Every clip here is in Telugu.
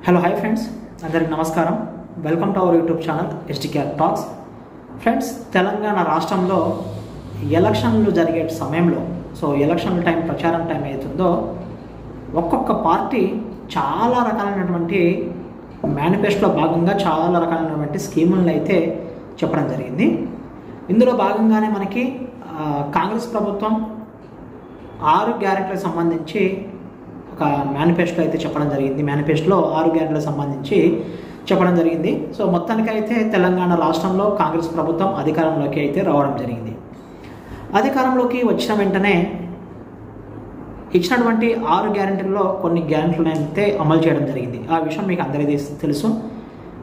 హలో హాయ్ ఫ్రెండ్స్, అందరికి నమస్కారం. Welcome to our YouTube channel STKR talks. Friends, Telangana రాష్ట్రంలో ఎలక్షన్లు జరిగే సమయంలో ఎలక్షన్ల టైం, ప్రచారం టైం అవుతుందో ఒక్కొక్క పార్టీ చాలా రకాలైనటువంటి మేనిఫెస్టోలో భాగంగా చాలా రకాలైనటువంటి స్కీములను అయితే చెప్పడం జరిగింది. ఇందులో భాగంగానే మనకి కాంగ్రెస్ ప్రభుత్వం 6 గ్యారెంటీలకు సంబంధించి ఒక మేనిఫెస్టో అయితే చెప్పడం జరిగింది. మేనిఫెస్టోలో 6 గ్యారెంటీలకు సంబంధించి చెప్పడం జరిగింది. మొత్తానికైతే తెలంగాణ రాష్ట్రంలో కాంగ్రెస్ ప్రభుత్వం అధికారంలోకి అయితే రావడం జరిగింది. అధికారంలోకి వచ్చిన వెంటనే ఇచ్చినటువంటి 6 గ్యారెంటీల్లో కొన్ని గ్యారెంటీలను అయితే అమలు చేయడం జరిగింది. ఆ విషయం మీకు అందరికీ తెలుసు.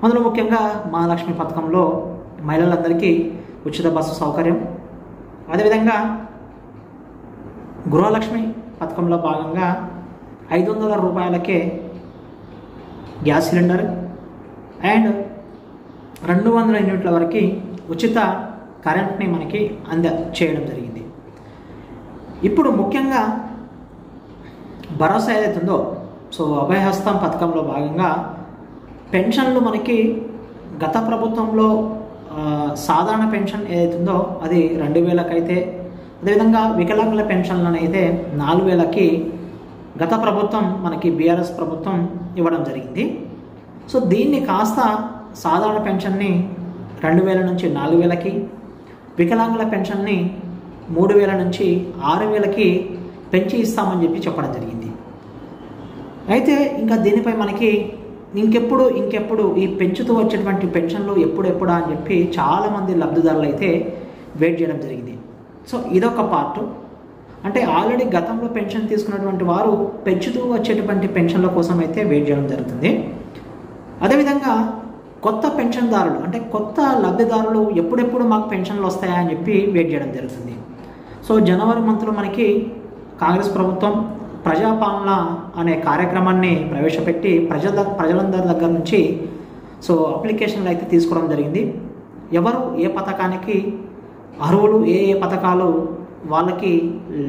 అందులో ముఖ్యంగా మహాలక్ష్మి పథకంలో మహిళలందరికీ ఉచిత బస్సు సౌకర్యం, అదేవిధంగా గృహలక్ష్మి పథకంలో భాగంగా 500 రూపాయలకే గ్యాస్ సిలిండర్ అండ్ 200 యూనిట్ల వరకు ఉచిత కరెంట్ని మనకి చేయడం జరిగింది. ఇప్పుడు ముఖ్యంగా భరోసా ఏదైతుందో అభయహస్తం పథకంలో భాగంగా పెన్షన్లు మనకి గత ప్రభుత్వంలో సాధారణ పెన్షన్ ఏదైతుందో అది 2000కి అయితే, అదేవిధంగా వికలాంగుల పెన్షన్లను అయితే 4000కి గత ప్రభుత్వం మనకి బీఆర్ఎస్ ప్రభుత్వం ఇవ్వడం జరిగింది. దీన్ని కాస్త సాధారణ పెన్షన్ని 2000 నుంచి 4000కి, వికలాంగుల పెన్షన్ని 3000 నుంచి 6000కి పెంచి ఇస్తామని చెప్పడం జరిగింది. అయితే ఇంకా దీనిపై మనకి ఇంకెప్పుడు ఈ పెంచుతూ వచ్చేటువంటి పెన్షన్లు ఎప్పుడెప్పుడా అని చెప్పి చాలామంది లబ్ధిదారులు అయితే వెయిట్ చేయడం జరిగింది. ఇదొక పార్ట్. అంటే ఆల్రెడీ గతంలో పెన్షన్ తీసుకున్నటువంటి వారు పెంచుతూ వచ్చేటువంటి పెన్షన్ల కోసం అయితే వెయిట్ చేయడం జరుగుతుంది. అదేవిధంగా కొత్త పెన్షన్దారులు, అంటే కొత్త లబ్ధిదారులు ఎప్పుడెప్పుడు మాకు పెన్షన్లు వస్తాయా అని చెప్పి వెయిట్ చేయడం జరుగుతుంది. జనవరి మంత్లో మనకి కాంగ్రెస్ ప్రభుత్వం ప్రజాపాలన అనే కార్యక్రమాన్ని ప్రవేశపెట్టి ప్రజలందరి దగ్గర నుంచి అప్లికేషన్లు అయితే తీసుకోవడం జరిగింది. ఎవరు ఏ పథకానికి అర్హులు, ఏ పథకాలు వాళ్ళకి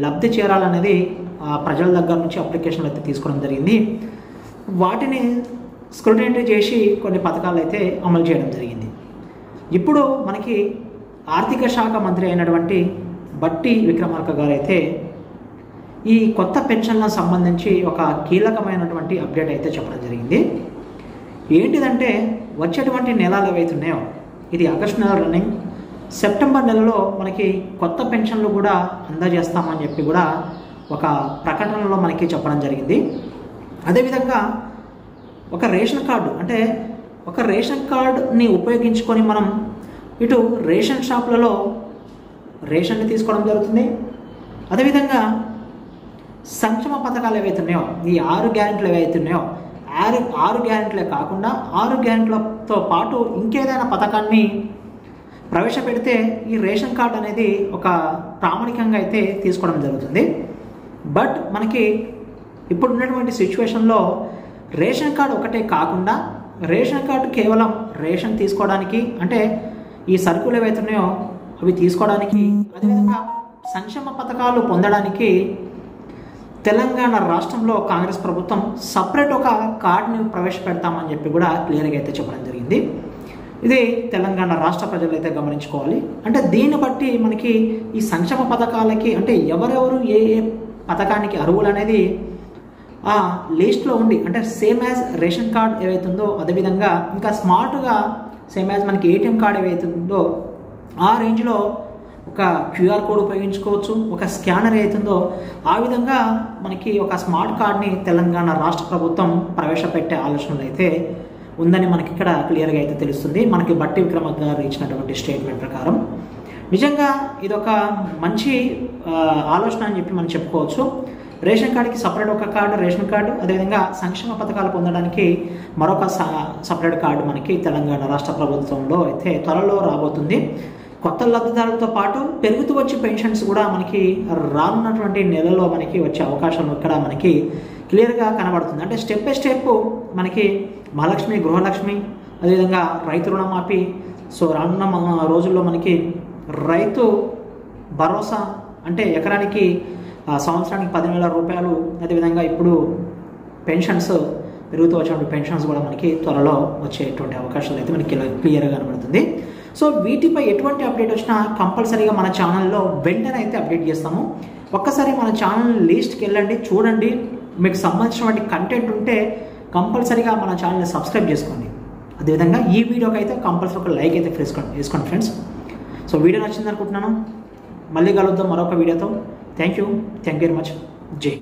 లబ్ధి చేరాలనేది ప్రజల దగ్గర నుంచి అప్లికేషన్లు అయితే తీసుకోవడం జరిగింది. వాటిని స్క్రూటినీ చేసి కొన్ని పథకాలు అయితే అమలు చేయడం జరిగింది. ఇప్పుడు మనకి ఆర్థిక శాఖ మంత్రి అయినటువంటి బట్టి విక్రమార్క గారు అయితే ఈ కొత్త పెన్షన్లకు సంబంధించి ఒక కీలకమైనటువంటి అప్డేట్ అయితే చెప్పడం జరిగింది. ఏంటిదంటే వచ్చేటువంటి నెలలు ఏవైతున్నాయో, ఇది ఆగస్టు నెల రన్నింగ్, సెప్టెంబర్ నెలలో మనకి కొత్త పెన్షన్లు కూడా అందజేస్తామని చెప్పి కూడా ఒక ప్రకటనలో మనకి చెప్పడం జరిగింది. అదేవిధంగా ఒక రేషన్ కార్డు, అంటే ఒక రేషన్ కార్డుని ఉపయోగించుకొని మనం ఇటు రేషన్ షాపులలో రేషన్ని తీసుకోవడం జరుగుతుంది. అదేవిధంగా సంక్షేమ పథకాలు ఏవైతున్నాయో, ఈ 6 గ్యారెంటీలు ఏవైతున్నాయో 6 గ్యారెంటీలే కాకుండా 6 గ్యారెంటీలతో పాటు ఇంకేదైనా పథకాన్ని ప్రవేశపెడితే ఈ రేషన్ కార్డు అనేది ఒక ప్రామాణికంగా అయితే తీసుకోవడం జరుగుతుంది. బట్ మనకి ఇప్పుడు ఉన్నటువంటి సిచ్యువేషన్లో రేషన్ కార్డు ఒకటే కాకుండా రేషన్ కార్డు కేవలం రేషన్ తీసుకోవడానికి, అంటే ఈ సరుకులు ఏవైతున్నాయో అవి తీసుకోవడానికి, అదేవిధంగా సంక్షేమ పథకాలు పొందడానికి తెలంగాణ రాష్ట్రంలో కాంగ్రెస్ ప్రభుత్వం సపరేట్ ఒక కార్డుని ప్రవేశపెడతామని చెప్పి కూడా క్లియర్గా అయితే చెప్పడం జరిగింది. ఇది తెలంగాణ రాష్ట్ర ప్రజలు అయితే గమనించుకోవాలి. అంటే దీన్ని బట్టి మనకి ఈ సంక్షేమ పథకాలకి, అంటే ఎవరెవరు ఏ పథకానికి అర్హులు అనేది ఆ లిస్ట్లో ఉండి, అంటే సేమ్ యాజ్ రేషన్ కార్డ్ ఏవైతుందో అదేవిధంగా ఇంకా స్మార్ట్గా సేమ్ యాజ్ మనకి ఏటీఎం కార్డ్ ఏవైతుందో ఆ రేంజ్లో ఒక క్యూఆర్ కోడ్ ఉపయోగించుకోవచ్చు. ఒక స్కానర్ ఏదైతుందో ఆ విధంగా మనకి ఒక స్మార్ట్ కార్డ్ని తెలంగాణ రాష్ట్ర ప్రభుత్వం ప్రవేశపెట్టే ఆలోచనలు అయితే ఉందని మనకి ఇక్కడ క్లియర్గా అయితే తెలుస్తుంది. మనకి బట్టి విక్రమార్క గారు ఇచ్చినటువంటి స్టేట్మెంట్ ప్రకారం నిజంగా ఇదొక మంచి ఆలోచన అని చెప్పి మనం చెప్పుకోవచ్చు. రేషన్ కార్డుకి సపరేట్ ఒక కార్డు రేషన్ కార్డు, అదేవిధంగా సంక్షేమ పథకాలు పొందడానికి మరొక సపరేట్ కార్డు మనకి తెలంగాణ రాష్ట్ర ప్రభుత్వంలో అయితే త్వరలో రాబోతుంది. కొత్త లబ్ధిదారులతో పాటు పెరుగుతూ వచ్చే పెన్షన్స్ కూడా మనకి రానున్నటువంటి నెలలో మనకి వచ్చే అవకాశం ఇక్కడ మనకి క్లియర్గా కనబడుతుంది. అంటే స్టెప్ బై స్టెప్ మనకి మహాలక్ష్మి, గృహలక్ష్మి, అదేవిధంగా రైతు రుణమాఫీ, రానున్న రోజుల్లో మనకి రైతు భరోసా, అంటే ఎకరానికి సంవత్సరానికి 10,000 రూపాయలు, అదేవిధంగా ఇప్పుడు పెన్షన్స్ పెరుగుతూ వచ్చినటువంటి పెన్షన్స్ కూడా మనకి త్వరలో వచ్చేటువంటి అవకాశాలు అయితే మనకి క్లియర్గా కనబడుతుంది. సో వీటిపై ఎటువంటి అప్డేట్ వచ్చినా కంపల్సరీగా మన ఛానల్లో వెంటనే అయితే అప్డేట్ చేస్తాము. ఒక్కసారి మన ఛానల్ లిస్ట్కి వెళ్ళండి, చూడండి, మీకు సంబంధించినటువంటి కంటెంట్ ఉంటే కంపల్సరీగా మన ఛానల్ని సబ్స్క్రైబ్ చేసుకోండి. అదేవిధంగా ఈ వీడియోకి అయితే కంపల్సరీ ఒక లైక్ అయితే వేసుకోండి ఫ్రెండ్స్. సో వీడియో నచ్చింది అనుకుంటున్నాను. మళ్ళీ కలుద్దాం మరొక వీడియోతో. Thank you very much. జై